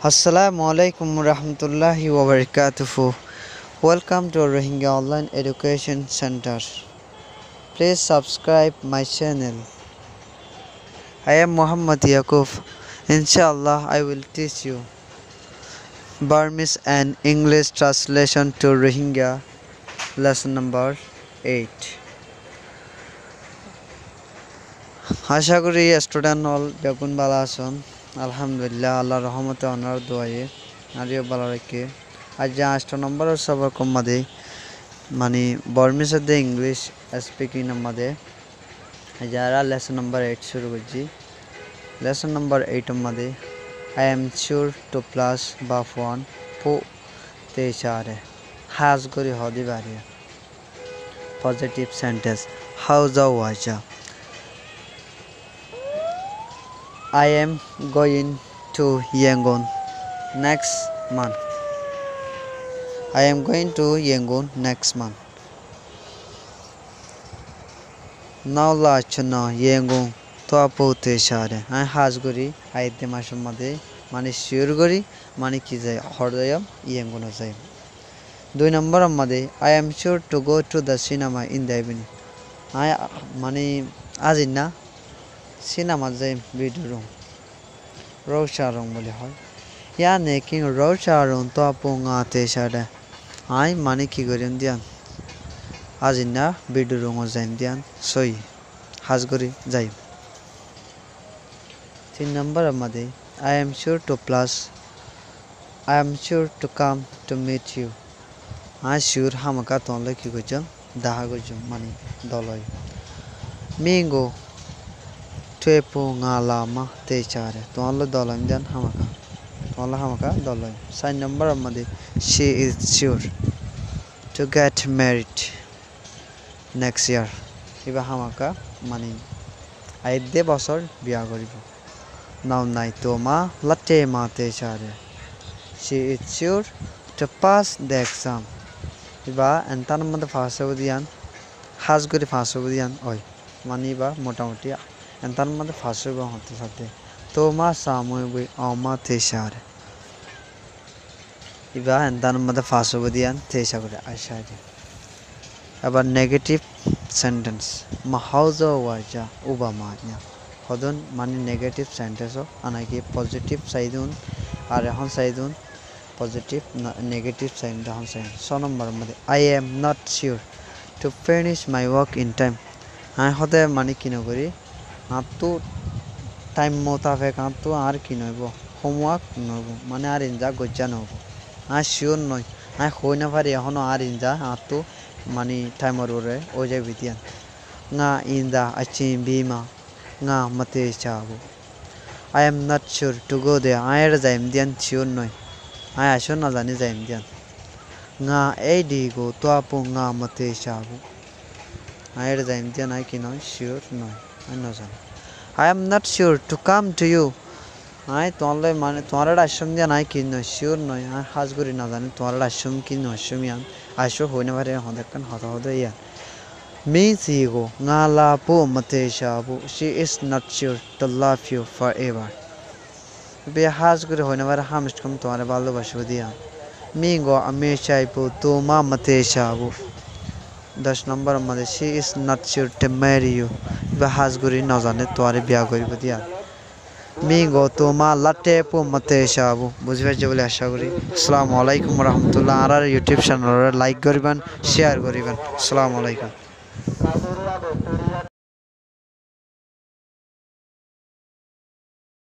Assalamualaikum warahmatullahi wabarakatuh. Welcome to Rohingya Online Education Center. Please subscribe my channel. I am Muhammad Yaqub. Inshallah, I will teach you Burmese and English translation to Rohingya, lesson number 8. আশা করি student হল বেগুন ভালো আছেন আলহামদুলিল্লাহ আল্লাহর রহমতে ওনার দোয়ায়ে Arroyo ভালো রেখে আজ 8 নম্বরের সবক মধ্যে মানে বর্মিস দে ইংলিশ স্পিকিং মধ্যে যারা লেসন নাম্বার 8 শুরু করছি লেসন নাম্বার 8 মধ্যে I am sure to plus বা ফোন পো তে চারে হাজ করি হদি বাড়ি পজিটিভ সেন্টেন্স হাউ যাও আচ্ছা I am going to Yangon next month. I am going to Yangon next month. Now la chuna Yangon to apote share. I has gori I the mashamade mani sure gori mani ki jay hordayam Yangon jay. 2 number made I am sure to go to the cinema in the evening. I mani azina cinema যাই video room রৌশা রং বলে হয় ইয়া নেকিং রৌশা রং তো আপঙাতে সাড়ে I মানে কি করিম দিয়ান আজিনা video room যাইম দিয়ান সই হাজ করি যাই 3 নম্বর আমাদের I am sure to plus I am sure to come to meet you I sure হামাকা তনলে কি কইছম দাহা কইছম মানে দলয় মিঙ্গো Tuepo ngalama te chare tonlo dolam dan hamaka dolam sign number amade she is sure to get married next year iba hamaka mani aide bosor biya koribo now nai toma latte ma te chare she is sure to pass the exam iba entan made fasabodian has gori fasabodian oi mani ba motamoti and then mother faster go hote sate toma samu we oma te share iba and then mother faster bodian te share ashade about negative sentence mahauzo waja obama nya hodon mani negative sentence o anaki positive saidun are hon saidun positive negative sign down sign so number made I am not sure to finish my work in time I hode mani kino kori আতো time মোতাবেক আতো আর কি নইব homework নইব মানে আর ইনজা গজ্জা নইব আর sure নয় আর হই না পারি এখনো আর ইনজা আতো মানে টাইমর ওরে ও যাই বিতিয়ান nga inda achim bima nga mate chabu I am not sure to go there I er jaim dian sure noi I ashon na jani jaim dian nga edi go to apu nga mate chabu I er jaim dian I ki noi sure noi I am not sure to come to you. I tonle mane tomara ashram dian I ki no sure no I has gori na jani tomara ashram ki no ashmian asho hoine bare hodakan hoda ya means ego ngala po mate shabu she is not sure to love you forever be has gori hoine bare hamist kam tomara balo basho dia mingo ameshai po toma mate shabu 10 number made she is not sure to marry you ba has gori na jane toare biya koribo dia mingo toma latte po mate shabu bujhbe je bole asha kori assalamu alaikum warahmatullah arar youtube channel like koriban share koriban assalamu alaikum